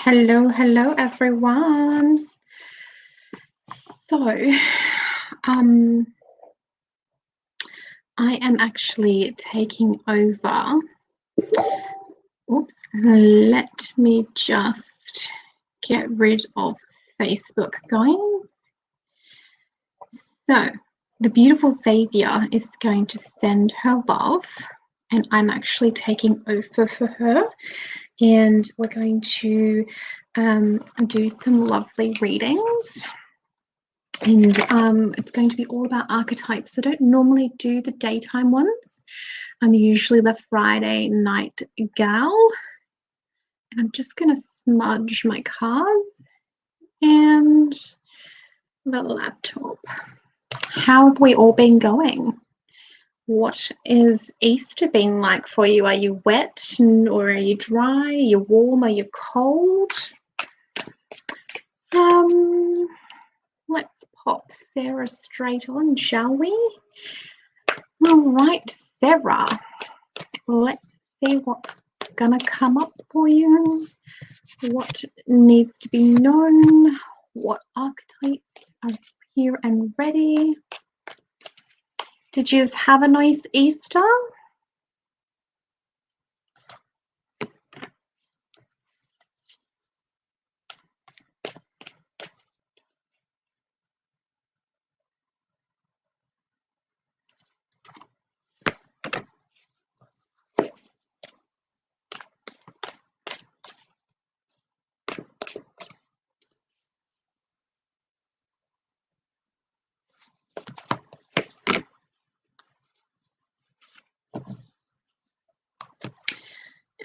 Hello everyone. So, I am actually taking over. Oops, let me just get rid of Facebook, guys. So, the beautiful Xzavia is going to send her love, and I'm actually taking over for her. And we're going to do some lovely readings. And it's going to be all about archetypes. I don't normally do the daytime ones. I'm usually the Friday night gal. And I'm just going to smudge my cards and the laptop. How have we all been going? What is Easter been like for you? Are you wet or are you dry? Are you warm? Are you cold? Let's pop Sarah straight on, shall we? All right, Sarah. Let's see what's gonna come up for you. What needs to be known? What archetypes are here and ready? Did you just have a nice Easter?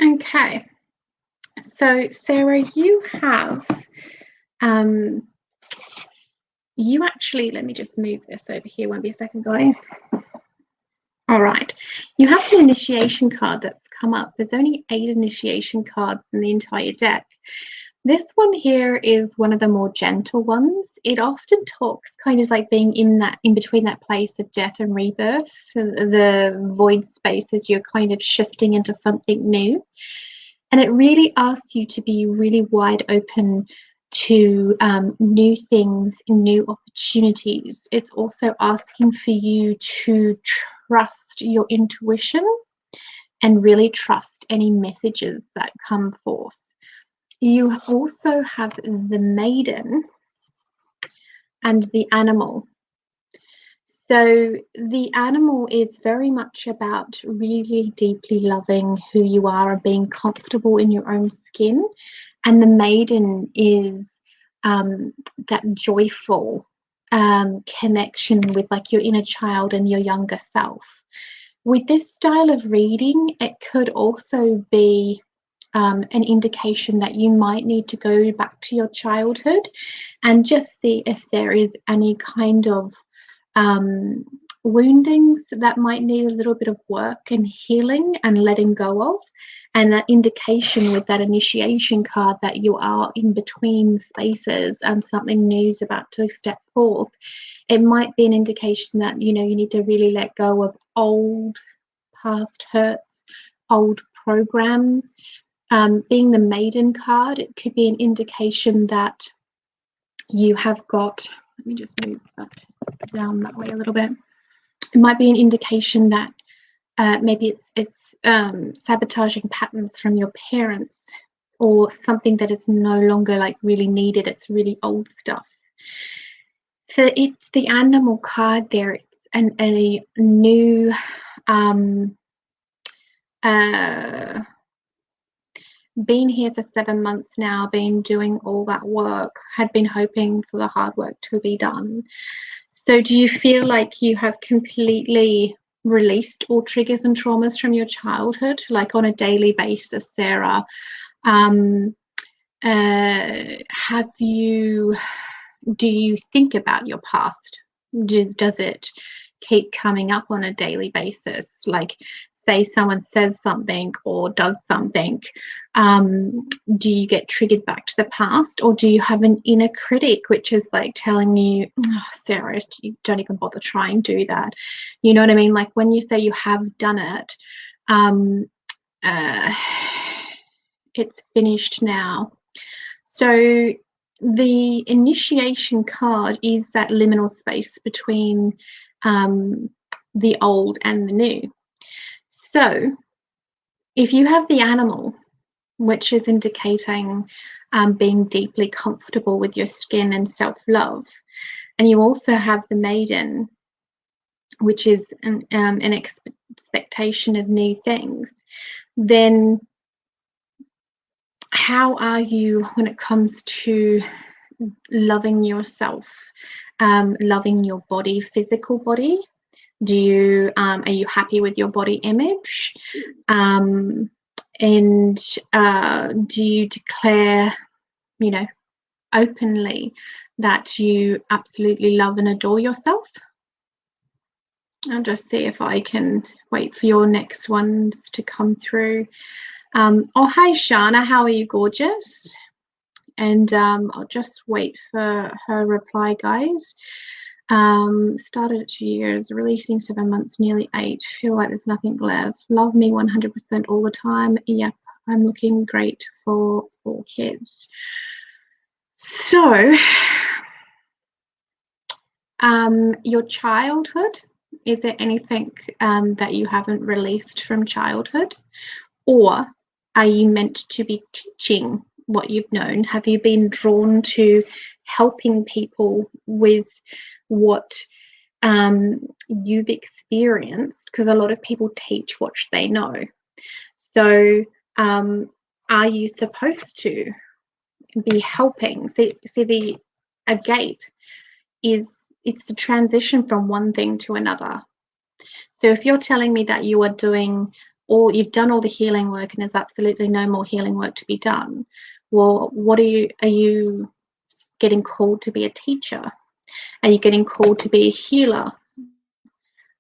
Okay, so Sarah, you have, you actually, let me just move this over here, won't be a second, guys. All right, you have an initiation card that's come up. There's only 8 initiation cards in the entire deck. This one here is one of the more gentle ones. It often talks kind of like being in between that place of death and rebirth, so the void space as you're kind of shifting into something new. And it really asks you to be really wide open to new things, new opportunities. It's also asking for you to trust your intuition and really trust any messages that come forth. You also have the maiden and the animal. So the animal is very much about really deeply loving who you are and being comfortable in your own skin. And the maiden is that joyful connection with like your inner child and your younger self. With this style of reading, it could also be an indication that you might need to go back to your childhood and just see if there is any kind of woundings that might need a little bit of work and healing and letting go of. And that indication with that initiation card that you are in between spaces and something new is about to step forth, it might be an indication that, you know, you need to really let go of old past hurts, old programs. Being the maiden card, it could be an indication that you have got, let me just move that down that way a little bit. It might be an indication that maybe it's sabotaging patterns from your parents or something that is no longer like really needed. It's really old stuff. So it's the animal card there. It's a new been here for 7 months now, been doing all that work, had been hoping for the hard work to be done. So do you feel like you have completely released all triggers and traumas from your childhood, like on a daily basis, Sarah? Do you think about your past? Does it keep coming up on a daily basis? Like, say someone says something or does something, do you get triggered back to the past, or do you have an inner critic which is like telling you, oh, Sarah, you don't even bother try and do that? You know what I mean? Like when you say you have done it, it's finished now. So the initiation card is that liminal space between the old and the new. So if you have the animal, which is indicating being deeply comfortable with your skin and self-love, and you also have the maiden, which is an expectation of new things, then how are you when it comes to loving yourself, loving your body, physical body? Do you are you happy with your body image? And do you declare, you know, openly that you absolutely love and adore yourself? I'll just see if I can wait for your next ones to come through. Oh, hi, Shana. How are you, gorgeous? And I'll just wait for her reply, guys. Started at 2 years, releasing 7 months, nearly 8. Feel like there's nothing left. Love me 100% all the time. Yep, I'm looking great for 4 kids. So, your childhood, is there anything that you haven't released from childhood? Or are you meant to be teaching what you've known? Have you been drawn to helping people with what you've experienced? Because a lot of people teach what they know. So are you supposed to be helping? See a gate it's the transition from one thing to another. So if you're telling me that you are doing or you've done all the healing work and there's absolutely no more healing work to be done, well, what are you getting called to be a teacher? Are you getting called to be a healer?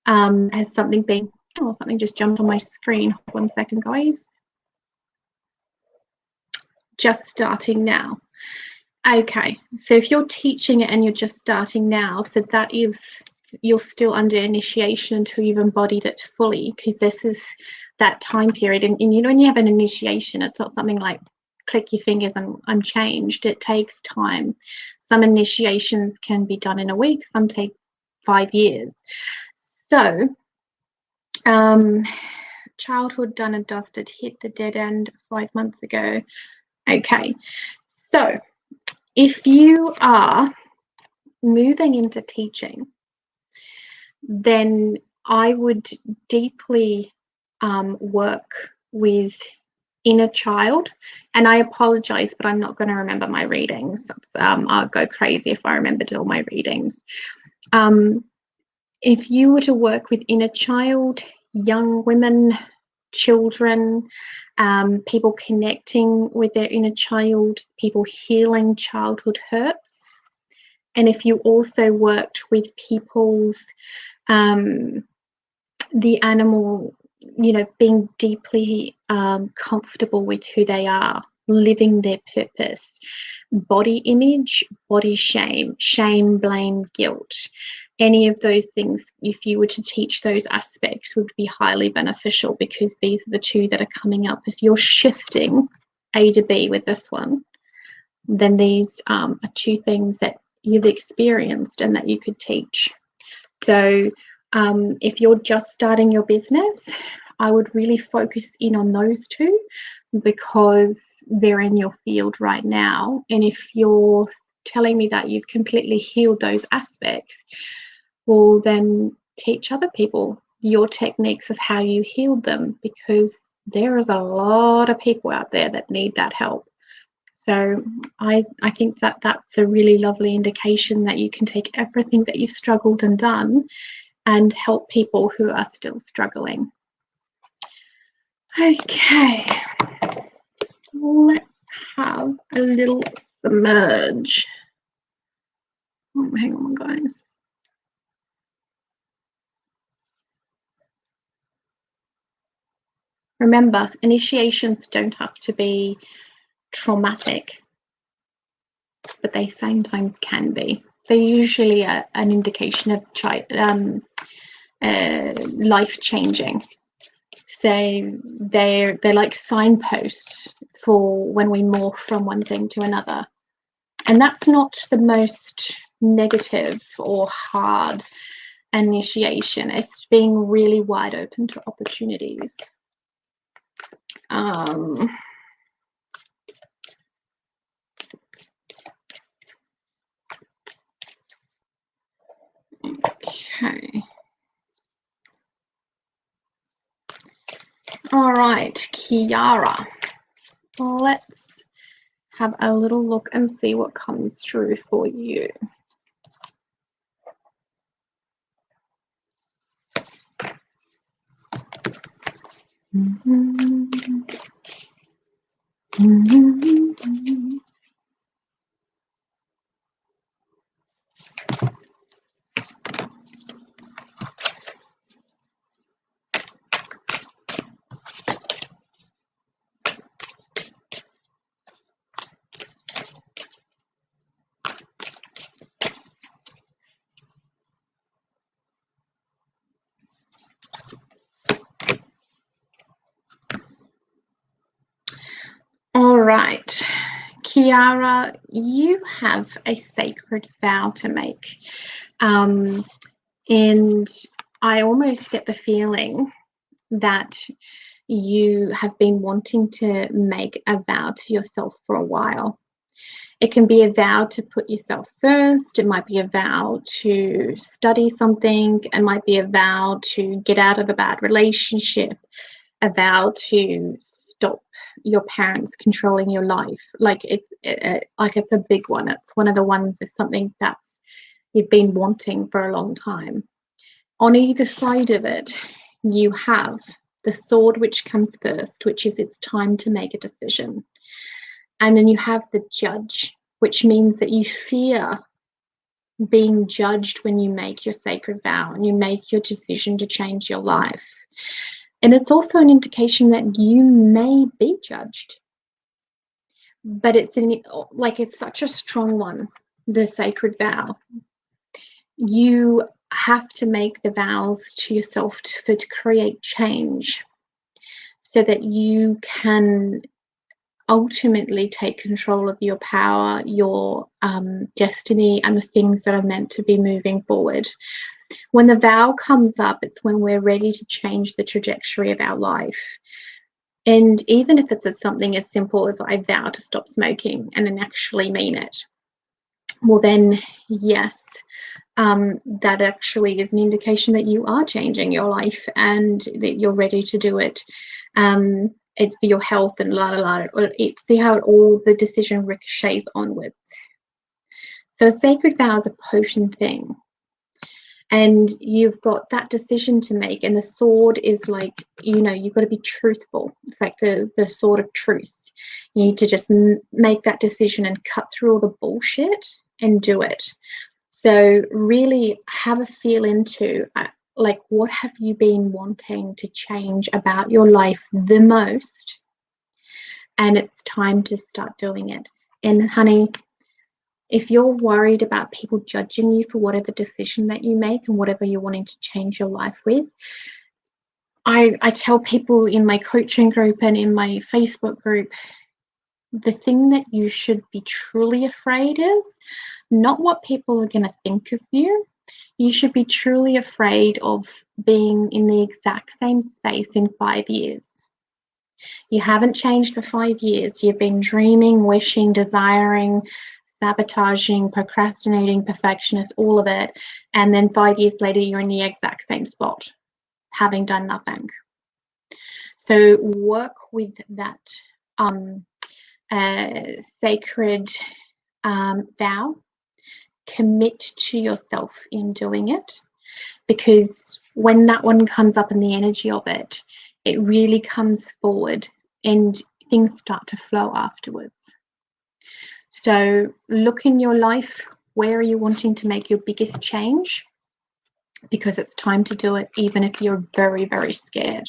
Has something been, oh, something just jumped on my screen. 1 second, guys. Just starting now. Okay, so if you're teaching it and you're just starting now, so that is, you're still under initiation until you've embodied it fully, because this is that time period. And you know, when you have an initiation, it's not something like click your fingers and I'm changed. It takes time. Some initiations can be done in a week, some take 5 years. So childhood done and dusted, hit the dead end 5 months ago. Okay, so if you are moving into teaching, then I would deeply work with inner child. And I apologize, but I'm not going to remember my readings. I'll go crazy if I remembered all my readings. If you were to work with inner child, young women, children, people connecting with their inner child, people healing childhood hurts, and if you also worked with people's the animal, you know, being deeply comfortable with who they are, living their purpose, body image, body shame, shame, blame, guilt, any of those things, if you were to teach those aspects, would be highly beneficial, because these are the 2 that are coming up. If you're shifting A to B with this one, then these are 2 things that you've experienced and that you could teach. So if you're just starting your business, I would really focus in on those 2 because they're in your field right now. And if you're telling me that you've completely healed those aspects, well, then teach other people your techniques of how you healed them, because there is a lot of people out there that need that help. So I think that that's a really lovely indication that you can take everything that you've struggled and done and help people who are still struggling. Okay, let's have a little submerge. Oh, hang on, guys. Remember, initiations don't have to be traumatic, but they sometimes can be. They're usually an indication of life-changing. So they're like signposts for when we morph from one thing to another. And that's not the most negative or hard initiation. It's being really wide open to opportunities. Okay. All right, Kiara. Let's have a little look and see what comes through for you. All right, Kiara, you have a sacred vow to make. And I almost get the feeling that you have been wanting to make a vow to yourself for a while. It can be a vow to put yourself first. It might be a vow to study something. It might be a vow to get out of a bad relationship, a vow to stop your parents controlling your life. Like it's a big one. It's one of the ones is something that's you've been wanting for a long time. On either side of it, you have the sword, which comes first, which is it's time to make a decision. And then you have the judge, which means that you fear being judged when you make your sacred vow and you make your decision to change your life. And it's also an indication that you may be judged. But it's such a strong one, the sacred vow. You have to make the vows to yourself to create change so that you can ultimately take control of your power, your destiny, and the things that are meant to be moving forward. When the vow comes up, it's when we're ready to change the trajectory of our life. And even if it's something as simple as I vow to stop smoking and then actually mean it, well then, yes, that actually is an indication that you are changing your life and that you're ready to do it. It's for your health and see how all the decision ricochets onwards. So a sacred vow is a potent thing. And you've got that decision to make, and the sword is like, you've got to be truthful. It's like the sword of truth. You need to just make that decision and cut through all the bullshit and do it. So really have a feel into what have you been wanting to change about your life the most, and it's time to start doing it. And honey, if you're worried about people judging you for whatever decision that you make and whatever you're wanting to change your life with, I tell people in my coaching group and in my Facebook group, the thing that you should be truly afraid is not what people are going to think of you. You should be truly afraid of being in the exact same space in 5 years. You haven't changed for 5 years. You've been dreaming, wishing, desiring, sabotaging, procrastinating, perfectionist, all of it. And then 5 years later, you're in the exact same spot, having done nothing. So work with that sacred vow. Commit to yourself in doing it, because when that one comes up in the energy of it, it really comes forward and things start to flow afterwards. So look in your life, where are you wanting to make your biggest change? Because it's time to do it, even if you're very, very scared.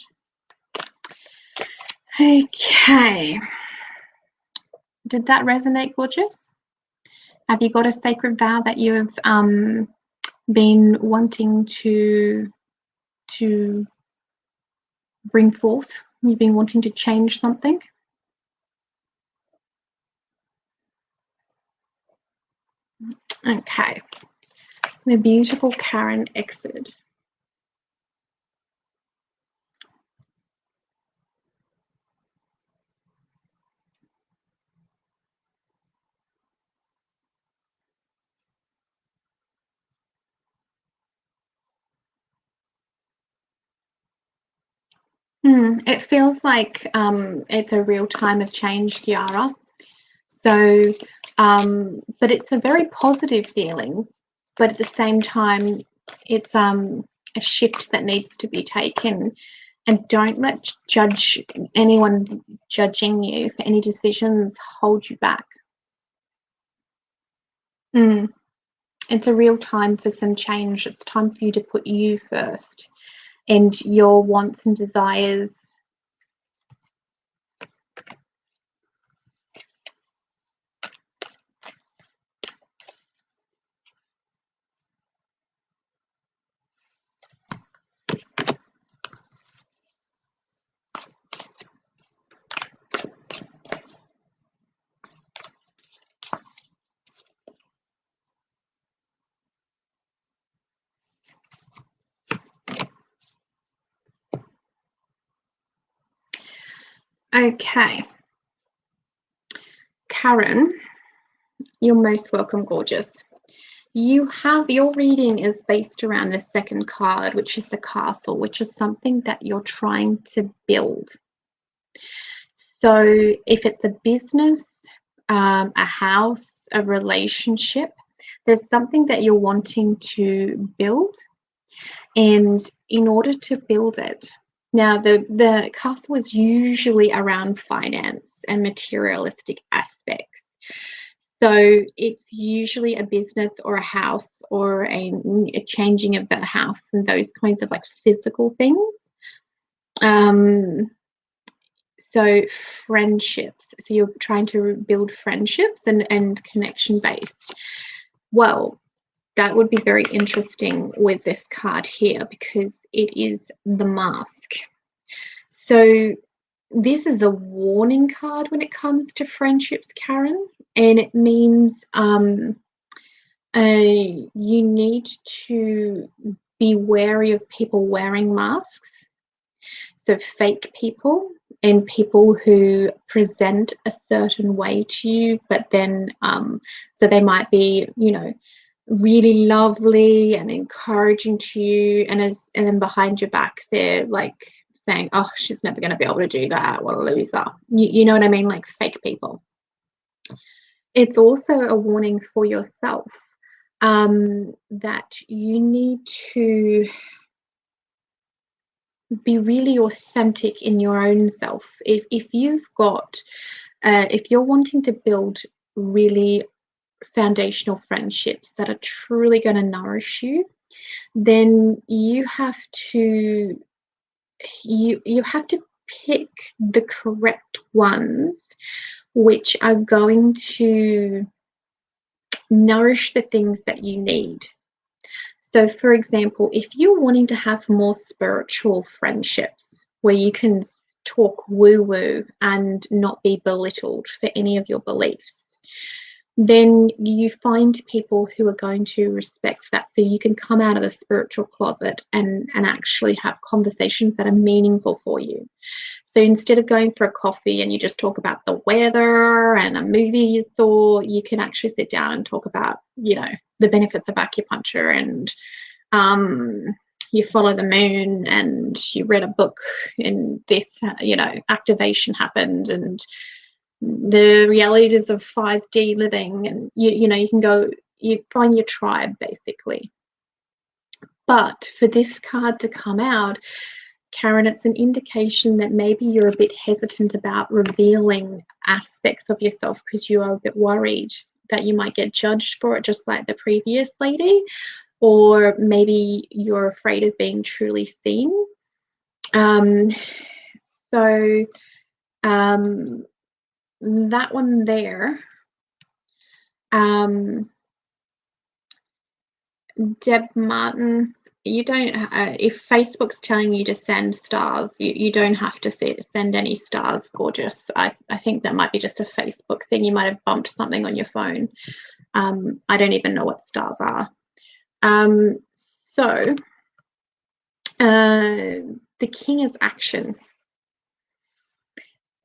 Okay. Did that resonate, gorgeous? Have you got a sacred vow that you've been wanting to bring forth? You've been wanting to change something? Okay. The beautiful Karen Exit. It feels like it's a real time of change, Kiara. So, but it's a very positive feeling, but at the same time, it's a shift that needs to be taken. And don't let anyone judging you for any decisions hold you back. It's a real time for some change. It's time for you to put you first and your wants and desires. Okay. Karen, you're most welcome, gorgeous. Your reading is based around the second card, which is the castle, which is something that you're trying to build. So if it's a business, a house, a relationship, there's something that you're wanting to build. And in order to build it, now the castle is usually around finance and materialistic aspects. So it's usually a business or a house or a changing of the house and those kinds of like physical things. So friendships. So you're trying to build friendships and connection based. Well, that would be very interesting with this card here because it is the mask. So this is a warning card when it comes to friendships, Karen, and it means you need to be wary of people wearing masks. So fake people and people who present a certain way to you, but then so they might be, really lovely and encouraging to you, and then behind your back they're like saying, oh, she's never going to be able to do that, what a loser. You know what I mean? Like fake people. It's also a warning for yourself that you need to be really authentic in your own self. If you're wanting to build really foundational friendships that are truly going to nourish you, then you have to pick the correct ones which are going to nourish the things that you need. So for example, if you're wanting to have more spiritual friendships where you can talk woo-woo and not be belittled for any of your beliefs, then you find people who are going to respect that, so you can come out of the spiritual closet and actually have conversations that are meaningful for you. So instead of going for a coffee and you just talk about the weather and a movie you saw, you can actually sit down and talk about, the benefits of acupuncture, and you follow the moon, and you read a book and this, activation happened, and the realities of 5D living, and you can go, you find your tribe basically. But for this card to come out, Karen, it's an indication that maybe you're a bit hesitant about revealing aspects of yourself because you are a bit worried that you might get judged for it, just like the previous lady, or maybe you're afraid of being truly seen. That one there, Deb Martin, you don't, if Facebook's telling you to send stars, you don't have to send any stars, gorgeous. I think that might be just a Facebook thing. You might have bumped something on your phone. I don't even know what stars are. So the king is action,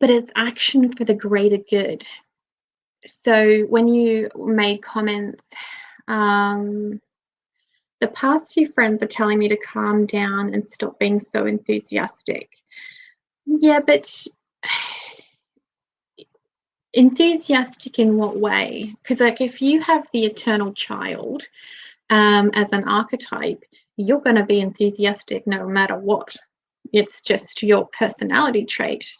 but it's action for the greater good. So when you made comments, the past few friends are telling me to calm down and stop being so enthusiastic. Yeah, but enthusiastic in what way? Because like if you have the eternal child as an archetype, you're going to be enthusiastic no matter what. It's just your personality trait.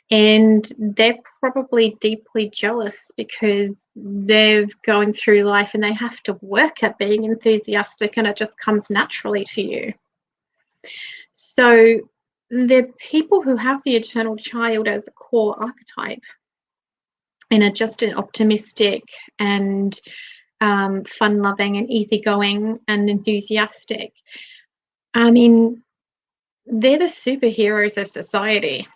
And they're probably deeply jealous because they're going through life and they have to work at being enthusiastic, and it just comes naturally to you. So the people who have the eternal child as a core archetype and are just an optimistic and fun-loving and easygoing and enthusiastic, I mean, they're the superheroes of society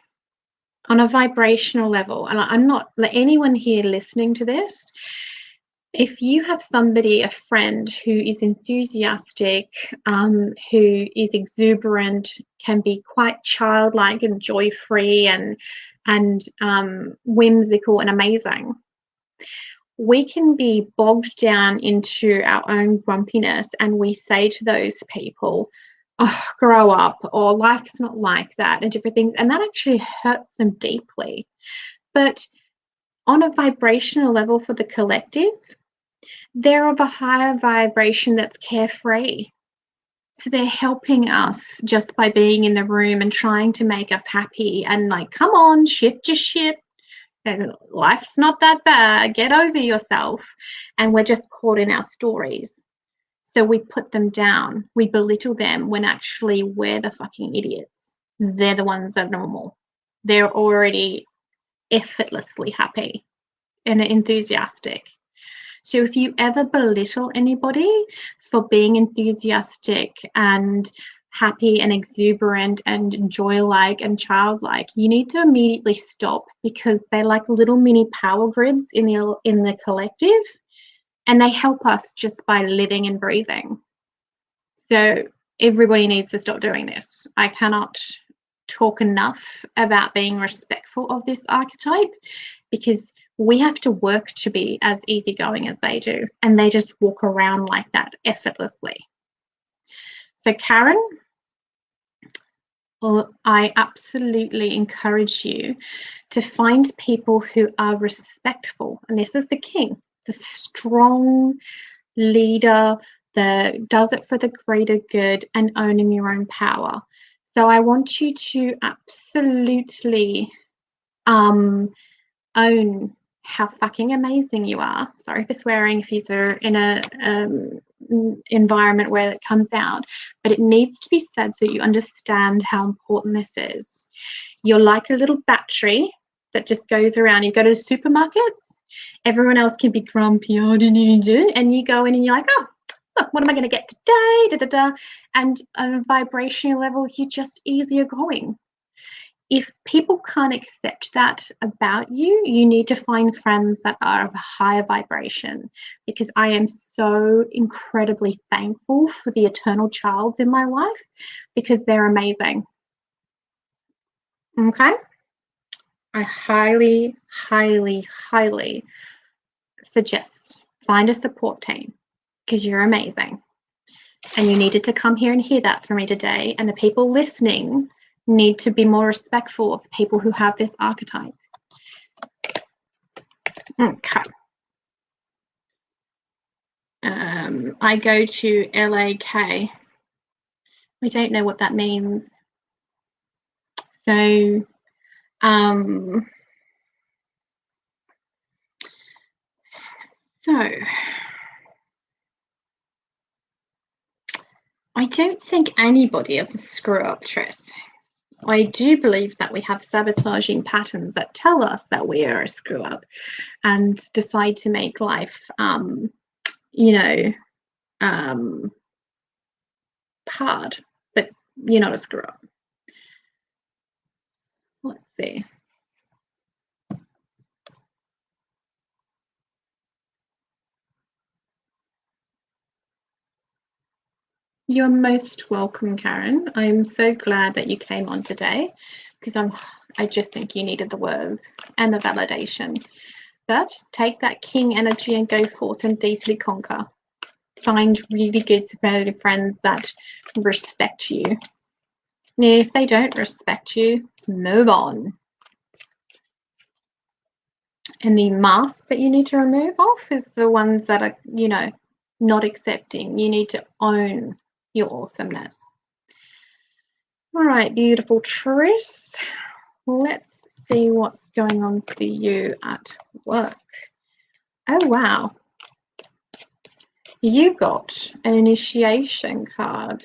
on a vibrational level. And I'm not, like, anyone here listening to this, if you have somebody, a friend who is enthusiastic, who is exuberant, can be quite childlike and joy-free and whimsical and amazing, we can be bogged down into our own grumpiness, and we say to those people, oh, grow up, or life's not like that, and different things, and that actually hurts them deeply. But on a vibrational level for the collective, they're of a higher vibration that's carefree. So they're helping us just by being in the room and trying to make us happy and like, come on, shift your shit. And life's not that bad. Get over yourself. And we're just caught in our stories. So we put them down. We belittle them when actually we're the fucking idiots. They're the ones that are normal. They're already effortlessly happy and enthusiastic. So if you ever belittle anybody for being enthusiastic and happy and exuberant and joy-like and childlike, you need to immediately stop, because they're like little mini power grids in the collective, and they help us just by living and breathing. So everybody needs to stop doing this. I cannot talk enough about being respectful of this archetype, because we have to work to be as easygoing as they do, and they just walk around like that effortlessly. So Karen, I absolutely encourage you to find people who are respectful, and this is the king, the strong leader that does it for the greater good and owning your own power. So I want you to absolutely own how fucking amazing you are. Sorry for swearing if you're in a environment where it comes out, but it needs to be said so you understand how important this is. You're like a little battery that just goes around. You go to the supermarkets, everyone else can be grumpy, and you go in and you're like, oh, look, what am I going to get today? Da, da, da. And on a vibrational level, you're just easier going. If people can't accept that about you, you need to find friends that are of a higher vibration, because I am so incredibly thankful for the eternal childs in my life, because they're amazing. Okay? I highly, highly, highly suggest find a support team, because you're amazing. And you needed to come here and hear that from me today. And the people listening need to be more respectful of people who have this archetype. Okay. I go to LAK. I don't know what that means. So, I don't think anybody is a screw-up, Tris. I do believe that we have sabotaging patterns that tell us that we are a screw-up and decide to make life, hard, but you're not a screw-up. Let's see. You're most welcome, Karen. I'm so glad that you came on today because I just think you needed the words and the validation. But take that king energy and go forth and deeply conquer. Find really good supportive friends that respect you. And if they don't respect you, move on. And the mask that you need to remove off is the ones that are, you know, not accepting. You need to own your awesomeness. All right, beautiful Tris. Let's see what's going on for you at work. Oh, wow. You got an initiation card.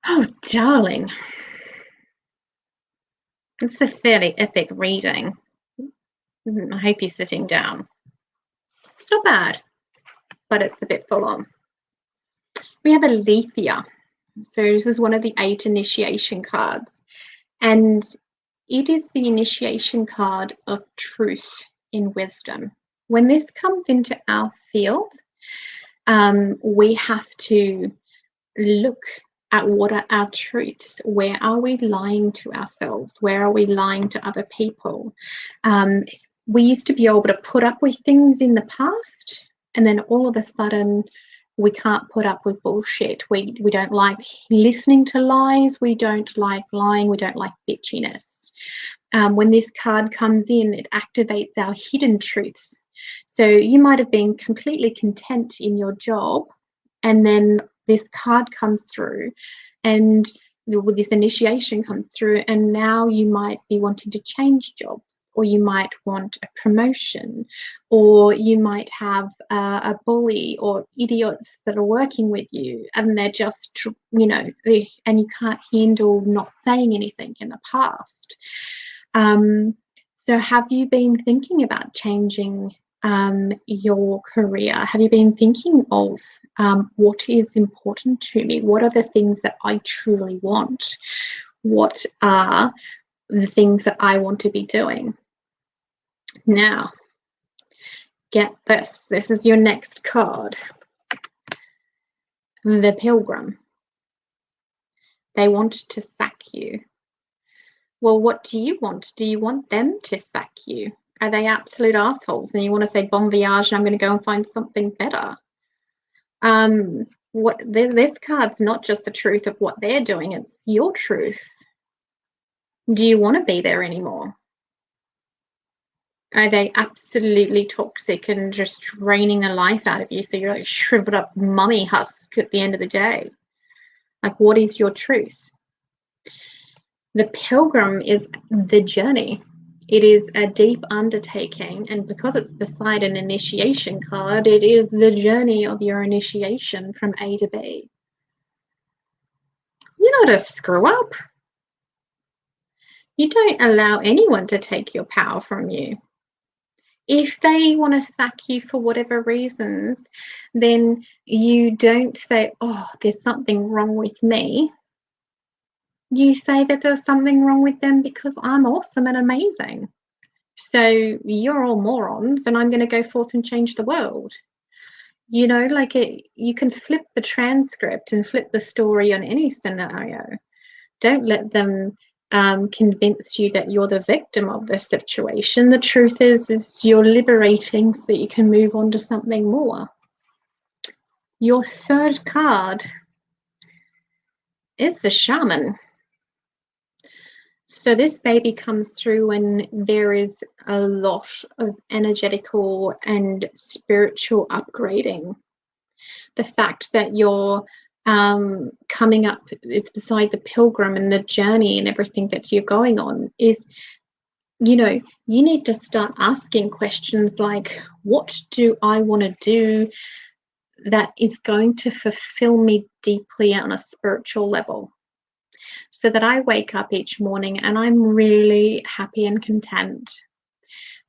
Oh, darling. It's a fairly epic reading. I hope you're sitting down. It's not bad, but it's a bit full on. We have Alethea. So this is one of the 8 initiation cards. And it is the initiation card of truth in wisdom. When this comes into our field, we have to look at what are our truths. Where are we lying to ourselves? Where are we lying to other people? We used to be able to put up with things in the past, and then all of a sudden we can't put up with bullshit. We don't like listening to lies. We don't like lying. We don't like bitchiness. When this card comes in, it activates our hidden truths. So you might have been completely content in your job, and then this card comes through, and this initiation comes through, and now you might be wanting to change jobs, or you might want a promotion, or you might have a bully or idiots that are working with you, and they're just, you know, and you can't handle not saying anything in the past. So have you been thinking about changing your career? Have you been thinking of what is important to me? What are the things that I truly want? What are the things that I want to be doing? Now, get this. This is your next card. The Pilgrim. They want to sack you. Well, what do you want? Do you want them to sack you? Are they absolute assholes and you want to say bon voyage and I'm going to go and find something better? This card's not just the truth of what they're doing, it's your truth. Do you want to be there anymore? Are they absolutely toxic and just draining the life out of you so you're like shriveled up mummy husk at the end of the day? Like, what is your truth? The Pilgrim is the journey. It is a deep undertaking, and because it's beside an initiation card, it is the journey of your initiation from A to B. You're not a screw up. You don't allow anyone to take your power from you. If they want to sack you for whatever reasons, then you don't say, oh, there's something wrong with me. You say that there's something wrong with them because I'm awesome and amazing. So you're all morons and I'm going to go forth and change the world. You know, like you can flip the transcript and flip the story on any scenario. Don't let them convince you that you're the victim of the situation. The truth is you're liberating so that you can move on to something more. Your third card is the Shaman. So this baby comes through when there is a lot of energetical and spiritual upgrading. The fact that you're coming up, it's beside the Pilgrim and the journey and everything that you're going on is, you know, you need to start asking questions like, what do I want to do that is going to fulfill me deeply on a spiritual level? So that I wake up each morning and I'm really happy and content.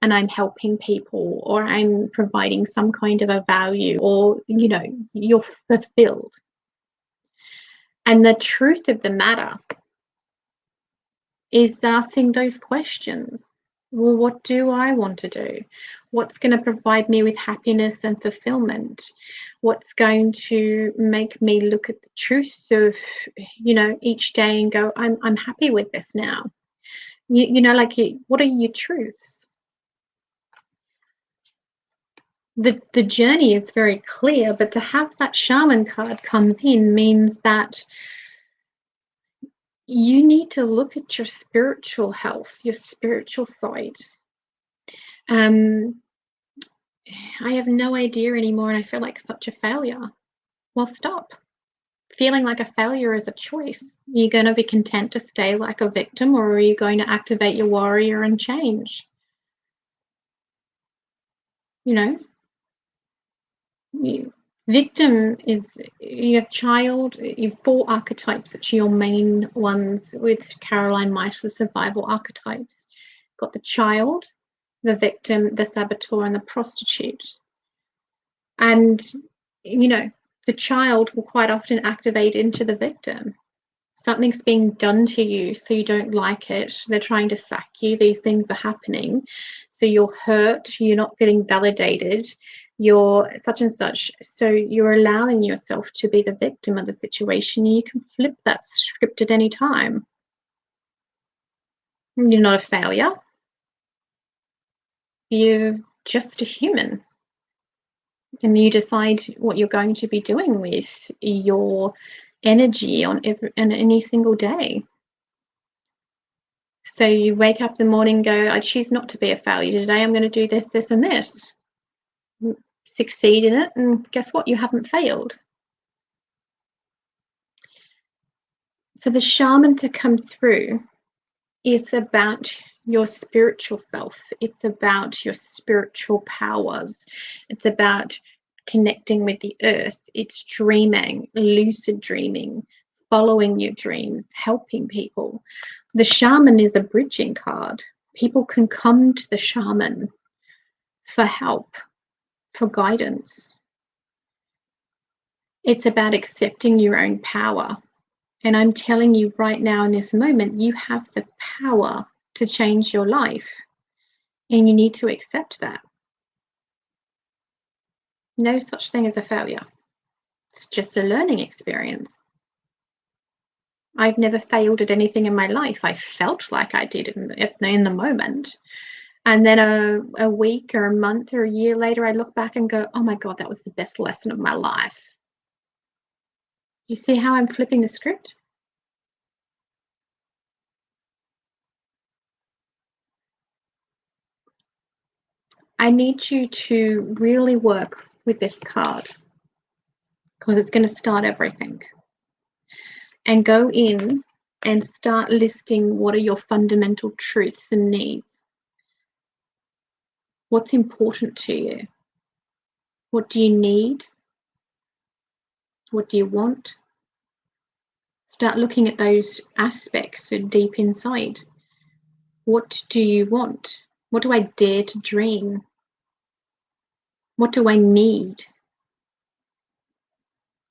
and I'm helping people, or I'm providing some kind of a value, or, you know, you're fulfilled. And the truth of the matter is asking those questions. Well, what do I want to do? What's going to provide me with happiness and fulfillment? What's going to make me look at the truth of, you know, each day and go, I'm happy with this now. You know, like, what are your truths? The journey is very clear, but to have that Shaman card comes in means that you need to look at your spiritual health, your spiritual side. I have no idea anymore and I feel like such a failure. Well, stop. Feeling like a failure is a choice. Are you going to be content to stay like a victim, or are you going to activate your warrior and change? You know, victim is, you have child, you have 4 archetypes, which are your main ones with Caroline Meiss's survival archetypes. You've got the child, the victim, the saboteur, and the prostitute. And, you know, the child will quite often activate into the victim. Something's being done to you, so you don't like it. They're trying to sack you. These things are happening. So you're hurt. You're not feeling validated. You're such and such. So you're allowing yourself to be the victim of the situation. You can flip that script at any time. You're not a failure. You're just a human. And you decide what you're going to be doing with your energy on any single day. So you wake up in the morning and go, I choose not to be a failure today. I'm going to do this, this, and this. Succeed in it, and guess what? You haven't failed. For the shaman to come through, it's about your spiritual self. It's about your spiritual powers. It's about connecting with the earth. It's dreaming, lucid dreaming, following your dreams, helping people. The shaman is a bridging card. People can come to the shaman for help, for guidance. It's about accepting your own power. And I'm telling you right now in this moment, you have the power to change your life. And you need to accept that. No such thing as a failure. It's just a learning experience. I've never failed at anything in my life. I felt like I did in the moment. And then a week or a month or a year later, I look back and go, oh my God, that was the best lesson of my life. You see how I'm flipping the script? I need you to really work with this card because it's going to start everything. And go in and start listing what are your fundamental truths and needs. What's important to you? What do you need? What do you want? Start looking at those aspects deep inside. What do you want? What do I dare to dream? What do I need?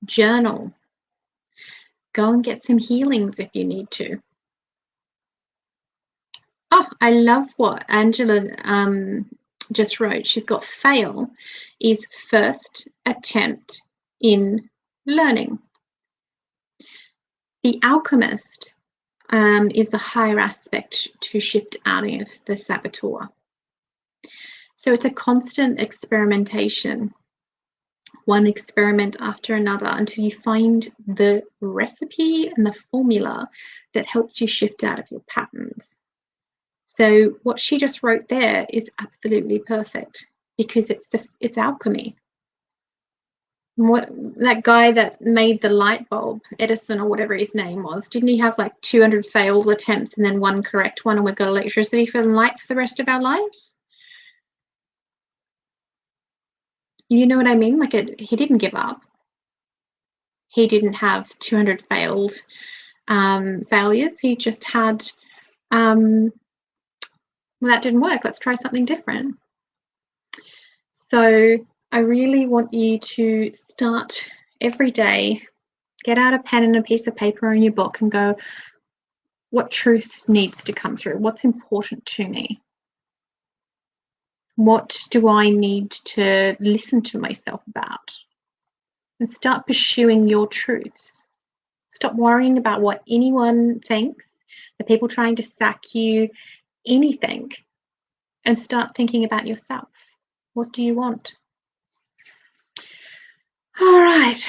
Journal. Go and get some healings if you need to. Oh, I love what Angela just wrote. She's got fail is first attempt in learning. The alchemist is the higher aspect to shift out of the saboteur. So it's a constant experimentation, one experiment after another, until you find the recipe and the formula that helps you shift out of your patterns. So what she just wrote there is absolutely perfect because it's alchemy. What that guy that made the light bulb, Edison or whatever his name was, didn't he have like 200 failed attempts and then one correct one, and we've got electricity for the light for the rest of our lives? You know what I mean? Like, he didn't give up. He didn't have 200 failed failures. He just had Well, that didn't work. Let's try something different. So I really want you to start every day, get out a pen and a piece of paper in your book and go, what truth needs to come through? What's important to me? What do I need to listen to myself about? And start pursuing your truths. Stop worrying about what anyone thinks, the people trying to sack you, anything, and start thinking about yourself. What do you want? All right.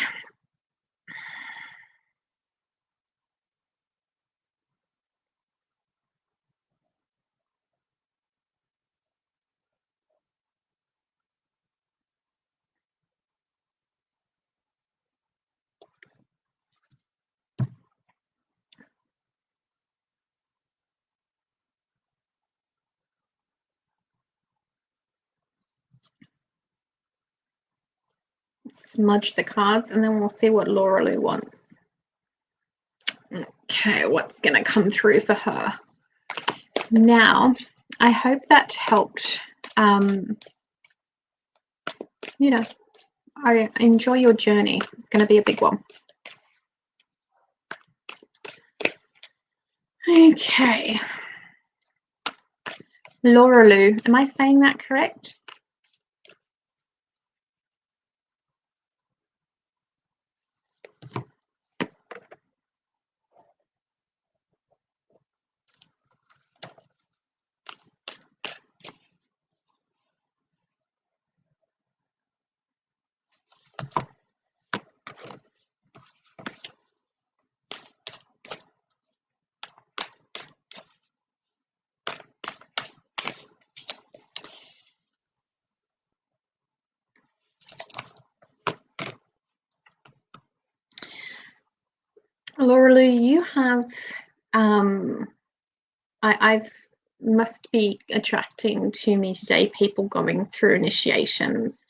Smudge the cards and then we'll see what Laura Lou wants. Okay, what's going to come through for her? Now, I hope that helped. You know, I enjoy your journey. It's going to be a big one. Okay. Laura Lou, am I saying that correct? Laura Lou, you have, I've must be attracting to me today people going through initiations.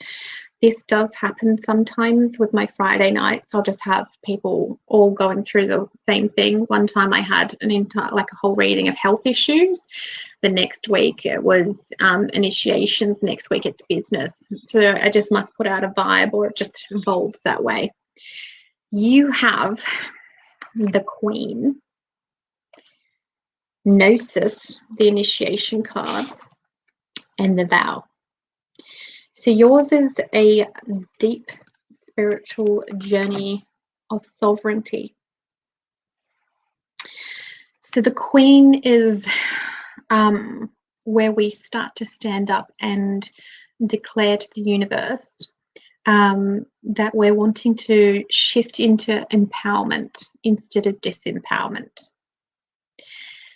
This does happen sometimes with my Friday nights. I'll just have people all going through the same thing. One time I had an entire, like a whole reading of health issues. The next week it was initiations. Next week it's business. So I just must put out a vibe, or it just evolves that way. You have the Queen, Gnosis, the initiation card, and the Vow. So yours is a deep spiritual journey of sovereignty. So the Queen is where we start to stand up and declare to the universe that we're wanting to shift into empowerment instead of disempowerment.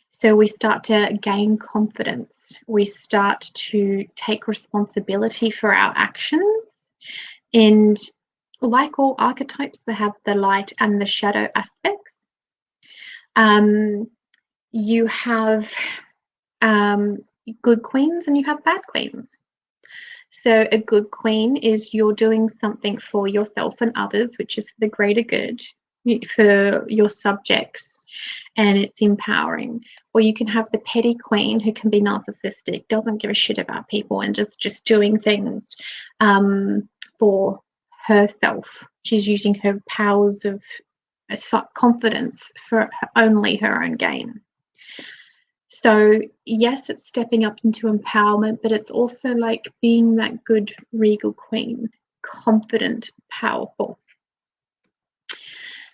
So we start to gain confidence. We start to take responsibility for our actions. And like all archetypes, they have the light and the shadow aspects. You have good queens and you have bad queens. So a good queen is you're doing something for yourself and others, which is for the greater good, for your subjects, and it's empowering. Or you can have the petty queen who can be narcissistic, doesn't give a shit about people, and just doing things for herself. She's using her powers of confidence for only her own gain. So yes, it's stepping up into empowerment, but it's also like being that good regal queen, confident, powerful.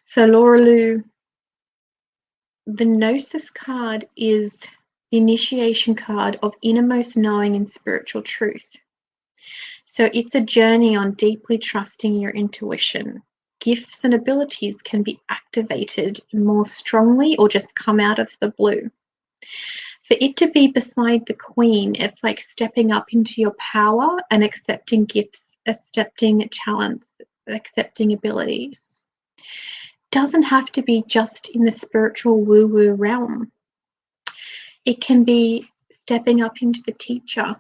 So Laura Lou, the Gnosis card is the initiation card of innermost knowing and spiritual truth. So it's a journey on deeply trusting your intuition. Gifts and abilities can be activated more strongly or just come out of the blue. For it to be beside the Queen, it's like stepping up into your power and accepting gifts, accepting talents, accepting abilities. Doesn't have to be just in the spiritual woo-woo realm. It can be stepping up into the teacher.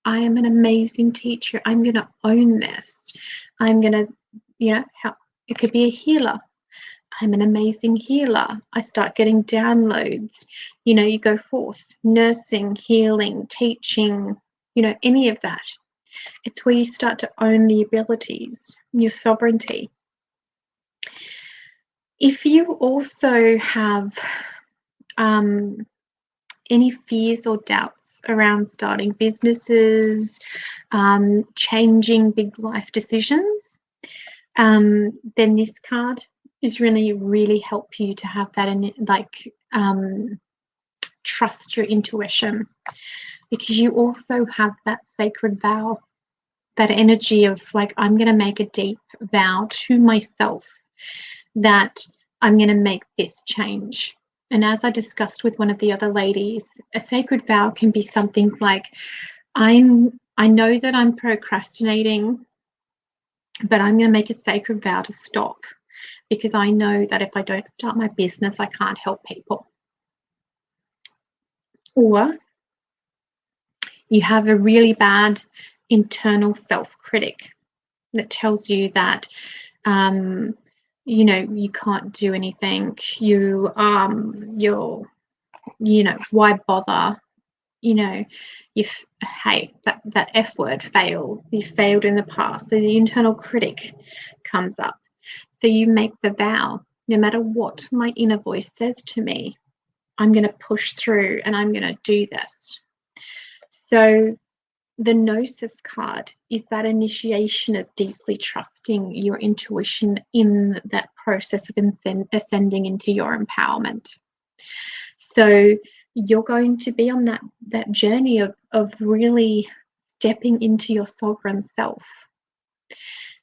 I am an amazing teacher. I'm going to own this. I'm going to, help. It could be a healer. I'm an amazing healer. I start getting downloads. You know, you go forth, nursing, healing, teaching, you know, any of that. It's where you start to own the abilities, your sovereignty. If you also have any fears or doubts around starting businesses, changing big life decisions, then this card is really help you to have that in, like, trust your intuition, because you also have that sacred vow, that energy of like, I'm going to make a deep vow to myself that I'm going to make this change. And as I discussed with one of the other ladies, a sacred vow can be something like, I know that I'm procrastinating, but I'm going to make a sacred vow to stop, because I know that if I don't start my business, I can't help people. Or you have a really bad internal self-critic that tells you that, you know, you can't do anything. You're, you know, why bother? You know, hey, that F word, fail. You failed in the past. So the internal critic comes up. So you make the vow, no matter what my inner voice says to me, I'm going to push through and I'm going to do this. So the Gnosis card is that initiation of deeply trusting your intuition in that process of ascending into your empowerment. So you're going to be on that journey of really stepping into your sovereign self.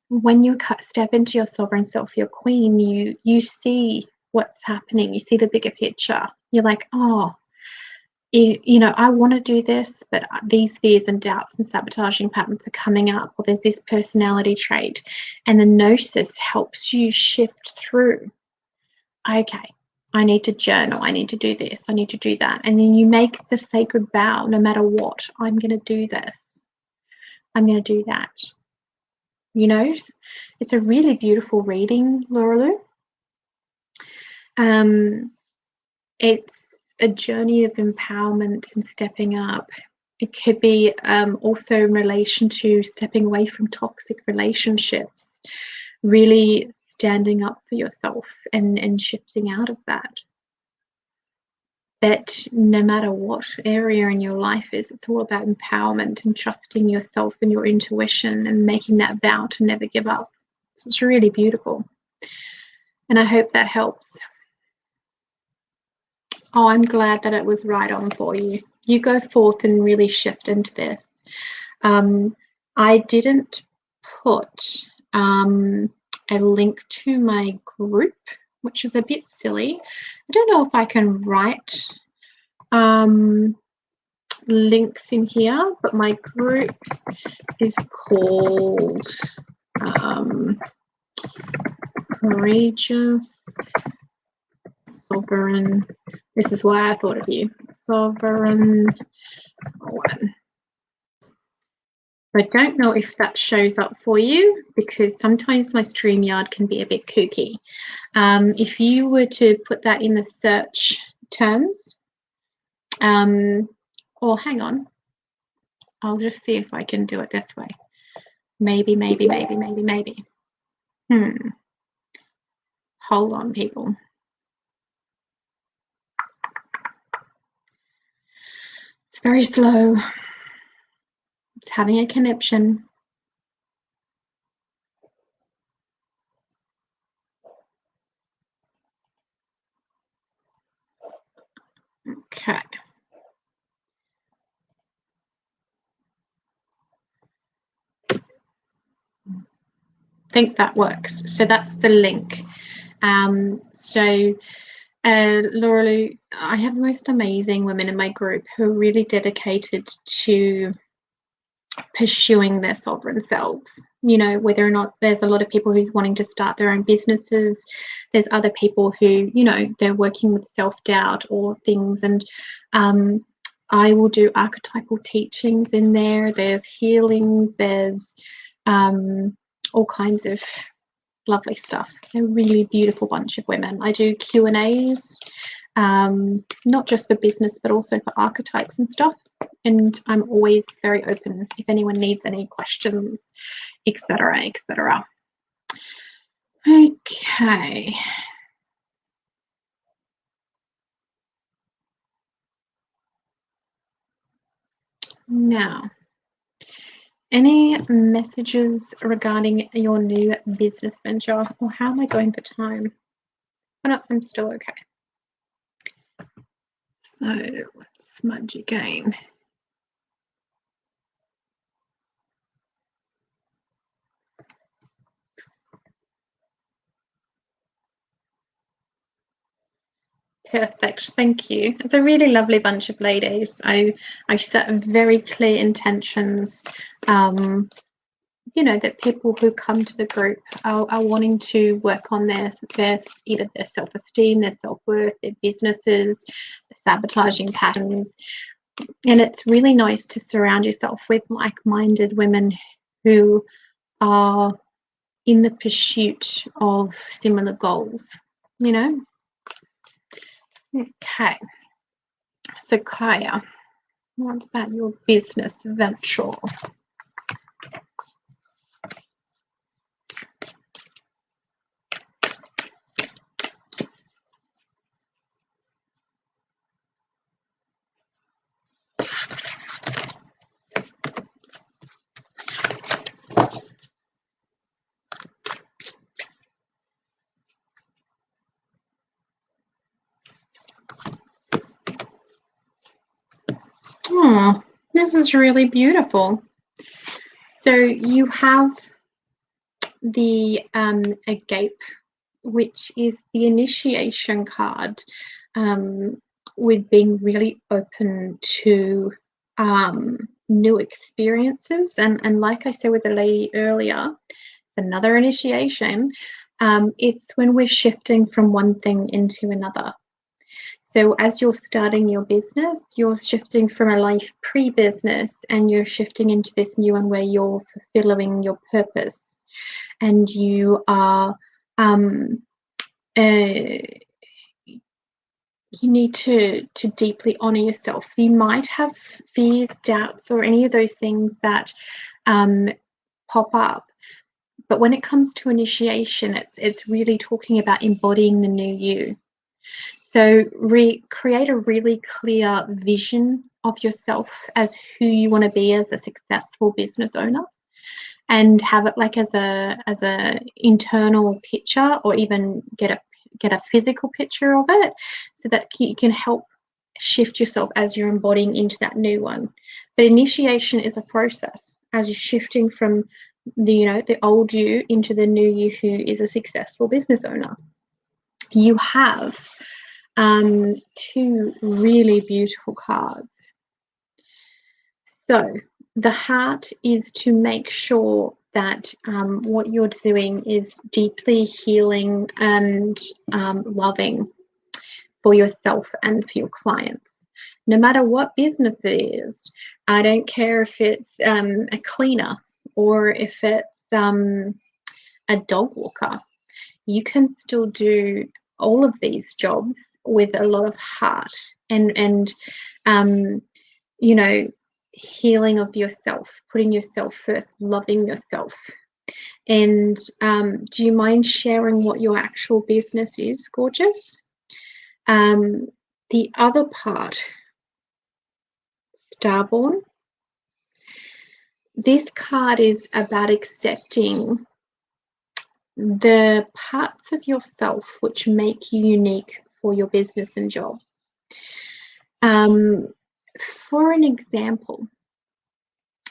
When you step into your sovereign self, your queen, you see what's happening. You see the bigger picture. You're like, oh, you know, I want to do this, but these fears and doubts and sabotaging patterns are coming up, or there's this personality trait. And the Gnosis helps you shift through. Okay, I need to journal. I need to do this. I need to do that. And then you make the sacred vow, no matter what, I'm going to do this. I'm going to do that. You know, it's a really beautiful reading, Laura Lou. It's a journey of empowerment and stepping up. It could be also in relation to stepping away from toxic relationships, really standing up for yourself and shifting out of that. But no matter what area in your life is, it's all about empowerment and trusting yourself and your intuition and making that vow to never give up. So it's really beautiful. And I hope that helps. Oh, I'm glad that it was right on for you. You go forth and really shift into this. I didn't put a link to my group, which is a bit silly. I don't know if I can write links in here, but my group is called Courageous Sovereign. This is why I thought of you. Sovereign One. I don't know if that shows up for you, because sometimes my StreamYard can be a bit kooky. If you were to put that in the search terms, or hang on, I'll just see if I can do it this way. Maybe. Hold on, people. It's very slow. It's having a connection. Okay. I think that works. So that's the link. Laura Lou, I have the most amazing women in my group who are really dedicated to pursuing their sovereign selves. You know, whether or not there's a lot of people who's wanting to start their own businesses, there's other people who, you know, they're working with self-doubt or things. And I will do archetypal teachings in there. There's healings, there's all kinds of lovely stuff. They're a really beautiful bunch of women. I do Q&As, not just for business, but also for archetypes and stuff. And I'm always very open if anyone needs any questions, etc., etc. Okay. Now, any messages regarding your new business venture, or how am I going for time? Oh, no, I'm still okay. So let's smudge again. Perfect, thank you. It's a really lovely bunch of ladies. I set very clear intentions. You know, that people who come to the group are wanting to work on their either their self-esteem, their self-worth, their businesses, their sabotaging patterns. And it's really nice to surround yourself with like-minded women who are in the pursuit of similar goals, you know? Okay. So Kaya, what about your business venture? Oh, this is really beautiful. So you have the agape, which is the initiation card, with being really open to new experiences. And like I said with the lady earlier, another initiation. It's when we're shifting from one thing into another. So as you're starting your business, you're shifting from a life pre-business and you're shifting into this new one where you're fulfilling your purpose and you are you need to deeply honor yourself. You might have fears, doubts, or any of those things that pop up. But when it comes to initiation, it's really talking about embodying the new you. So create a really clear vision of yourself as who you want to be as a successful business owner, and have it like as a internal picture, or even get a physical picture of it, so that you can help shift yourself as you're embodying into that new one. But initiation is a process as you're shifting from the old you into the new you who is a successful business owner. You have two really beautiful cards. So the heart is to make sure that what you're doing is deeply healing and loving for yourself and for your clients. No matter what business it is, I don't care if it's a cleaner or if it's a dog walker, you can still do all of these jobs with a lot of heart and healing of yourself, putting yourself first, loving yourself. And do you mind sharing what your actual business is, gorgeous? The other part, Starborn, this card is about accepting the parts of yourself which make you unique for your business and job. For an example,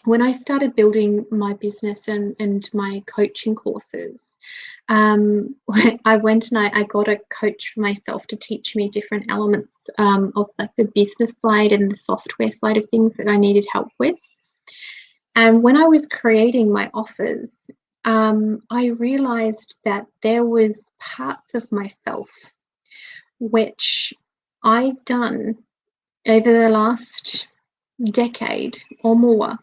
when I started building my business and my coaching courses, I went and I got a coach for myself to teach me different elements of like the business side and the software side of things that I needed help with. And when I was creating my offers, I realized that there was parts of myself which I've done over the last decade or more,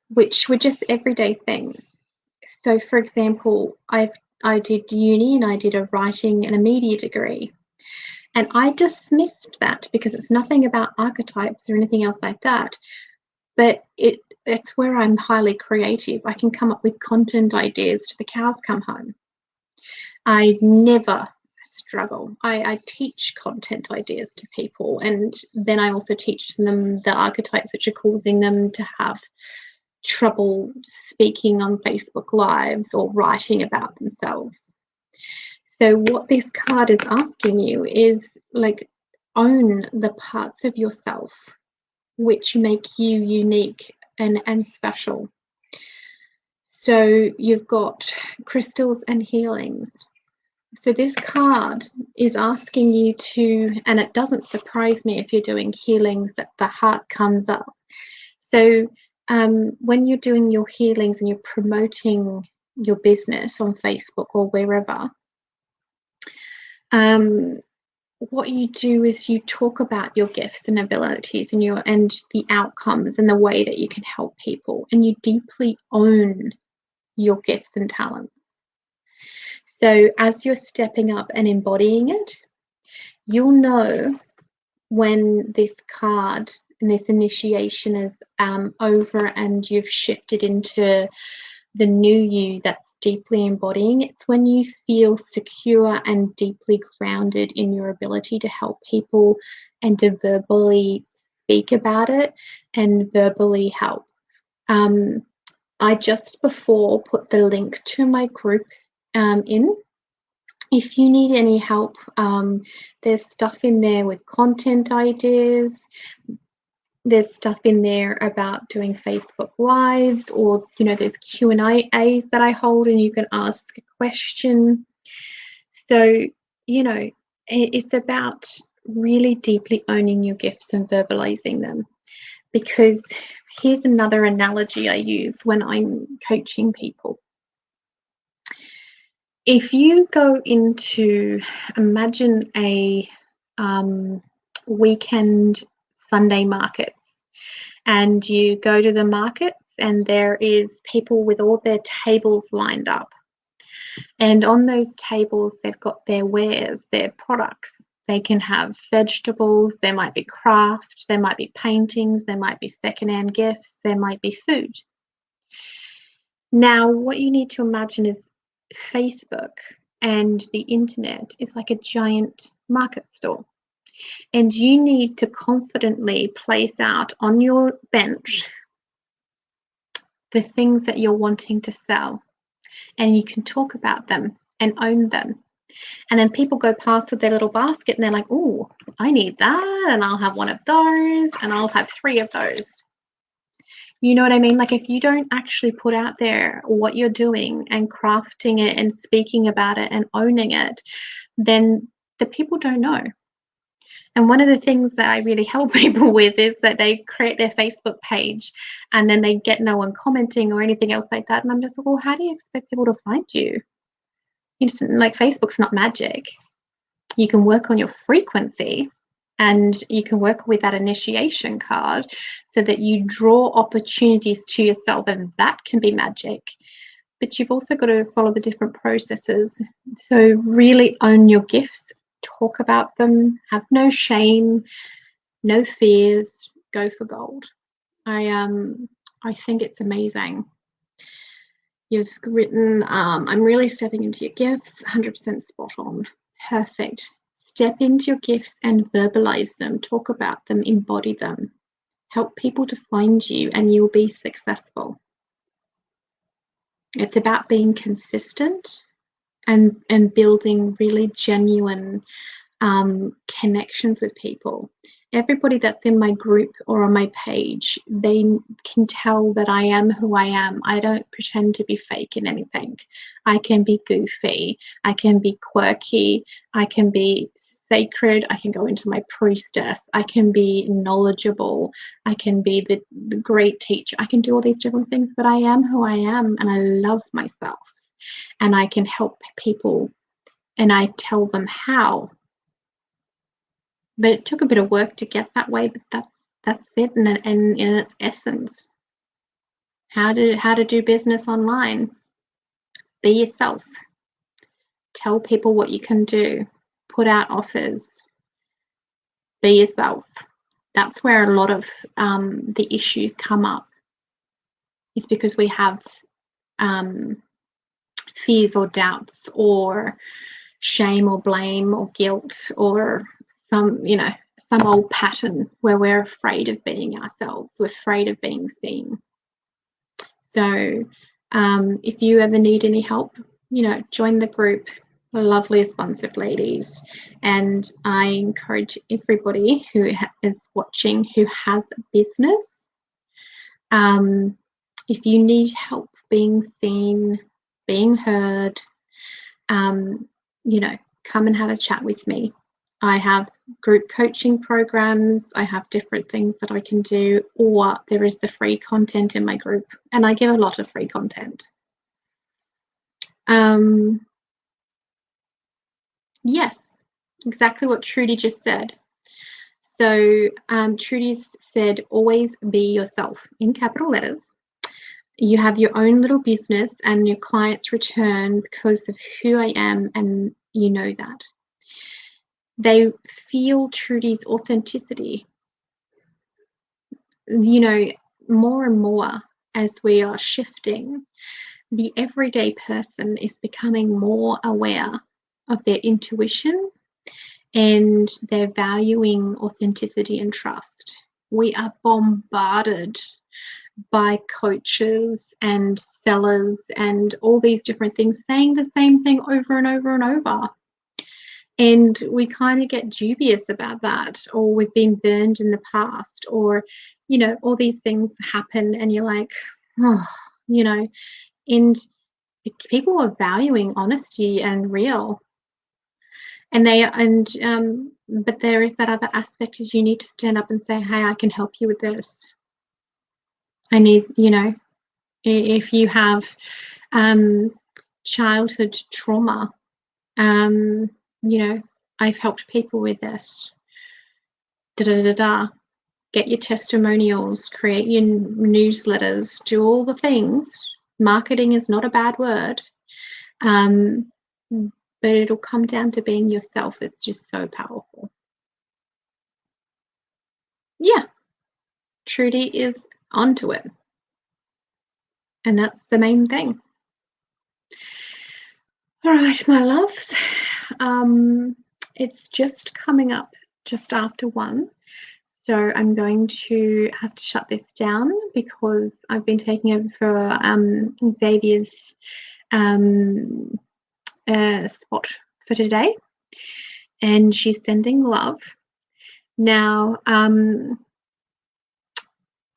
which were just everyday things. So for example, I've I did uni and I did a writing and a media degree. And I dismissed that because it's nothing about archetypes or anything else like that. But it's where I'm highly creative. I can come up with content ideas till the cows come home. I never struggle. I teach content ideas to people, and then I also teach them the archetypes which are causing them to have trouble speaking on Facebook Lives or writing about themselves. So what this card is asking you is, like, own the parts of yourself which make you unique and special. So you've got crystals and healings. So this card is asking you to, and it doesn't surprise me if you're doing healings that the heart comes up. So when you're doing your healings and you're promoting your business on Facebook or wherever, what you do is you talk about your gifts and abilities and the outcomes and the way that you can help people, and you deeply own your gifts and talents. So as you're stepping up and embodying it, you'll know when this card and this initiation is over and you've shifted into the new you that's deeply embodying. It's when you feel secure and deeply grounded in your ability to help people and to verbally speak about it and verbally help. I just before put the link to my group in. If you need any help, there's stuff in there with content ideas. There's stuff in there about doing Facebook Lives, or there's Q&As that I hold and you can ask a question. So it's about really deeply owning your gifts and verbalizing them. Because here's another analogy I use when I'm coaching people. If you go into, imagine a weekend Sunday markets, and you go to the markets and there is people with all their tables lined up, and on those tables they've got their wares, their products. They can have vegetables, there might be craft, there might be paintings, there might be secondhand gifts, there might be food. Now what you need to imagine is Facebook and the internet is like a giant market store. And you need to confidently place out on your bench the things that you're wanting to sell. And you can talk about them and own them. And then people go past with their little basket and they're like, oh, I need that. And I'll have one of those. And I'll have 3 of those. You know what I mean? Like, if you don't actually put out there what you're doing and crafting it and speaking about it and owning it, then the people don't know. And one of the things that I really help people with is that they create their Facebook page and then they get no one commenting or anything else like that. And I'm just like, well, how do you expect people to find you? Like, Facebook's not magic. You can work on your frequency and you can work with that initiation card so that you draw opportunities to yourself, and that can be magic. But you've also got to follow the different processes. So really own your gifts, talk about them, have no shame, no fears, go for gold. I think it's amazing. You've written, I'm really stepping into your gifts, 100% spot on. Perfect. Step into your gifts and verbalize them, talk about them, embody them. Help people to find you and you'll be successful. It's about being consistent and building really genuine connections with people. Everybody that's in my group or on my page, they can tell that I am who I am. I don't pretend to be fake in anything. I can be goofy. I can be quirky. I can be sacred. I can go into my priestess. I can be knowledgeable. I can be the great teacher. I can do all these different things, but I am who I am, and I love myself. And I can help people, and I tell them how. But it took a bit of work to get that way, but that's it in its essence. How to do business online. Be yourself. tell people what you can do, put out offers, be yourself. That's where a lot of the issues come up, is because we have fears or doubts or shame or blame or guilt or some old pattern where we're afraid of being ourselves, we're afraid of being seen. So if you ever need any help, join the group, loveliest bunch of ladies, and I encourage everybody who is watching who has a business, if you need help being seen, being heard, come and have a chat with me. I have group coaching programs, I have different things that I can do, or there is the free content in my group, and I give a lot of free content. Yes, exactly what Trudy just said. So Trudy's said, always be yourself, in capital letters. You have your own little business and your clients return because of who I am, and you know that. They feel Trudy's authenticity. More and more as we are shifting, the everyday person is becoming more aware of their intuition, and they're valuing authenticity and trust. We are bombarded by coaches and sellers and all these different things saying the same thing over and over and over. And we kind of get dubious about that, or we've been burned in the past, or, all these things happen and you're like, oh, and people are valuing honesty and real. But there is that other aspect, is you need to stand up and say, hey, I can help you with this. I need, if you have childhood trauma, I've helped people with this. Get your testimonials, create your newsletters, do all the things. Marketing is not a bad word, but it'll come down to being yourself. It's just so powerful. Yeah, Trudy is onto it. And that's the main thing. All right, my loves. It's just coming up just after 1. So I'm going to have to shut this down because I've been taking over for Xzavia's spot for today. And she's sending love. Now,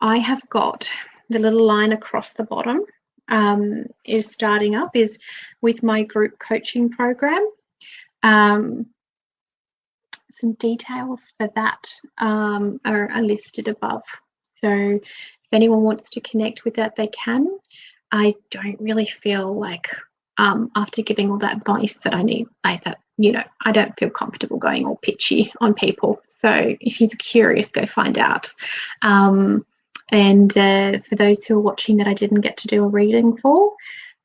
I have got the little line across the bottom is starting up is with my group coaching program. Some details for that are listed above. So if anyone wants to connect with that, they can. I don't really feel like after giving all that advice that I need, I don't feel comfortable going all pitchy on people. So if you're curious, go find out. And for those who are watching that I didn't get to do a reading for,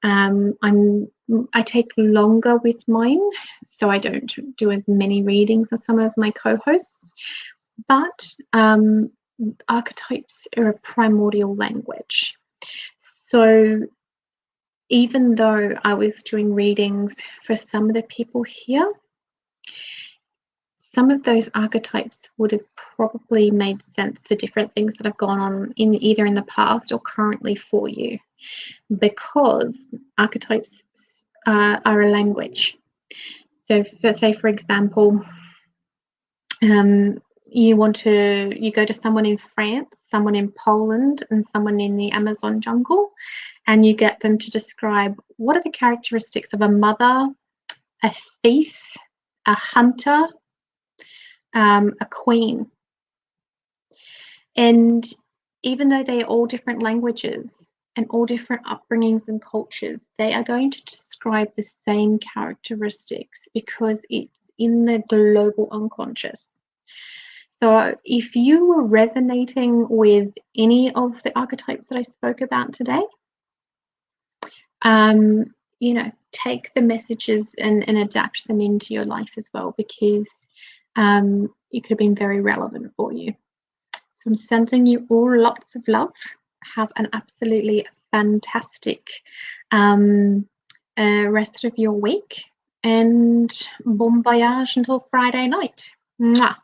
I take longer with mine, so I don't do as many readings as some of my co-hosts. But archetypes are a primordial language. So even though I was doing readings for some of the people here, some of those archetypes would have probably made sense for different things that have gone on either in the past or currently for you, because archetypes are a language. So say, for example, you go to someone in France, someone in Poland, and someone in the Amazon jungle, and you get them to describe what are the characteristics of a mother, a thief, a hunter, a queen. And even though they are all different languages and all different upbringings and cultures, they are going to describe the same characteristics because it's in the global unconscious. So if you were resonating with any of the archetypes that I spoke about today, take the messages and adapt them into your life as well, because it could have been very relevant for you. So I'm sending you all lots of love. Have an absolutely fantastic rest of your week, and bon voyage until Friday night. Mwah.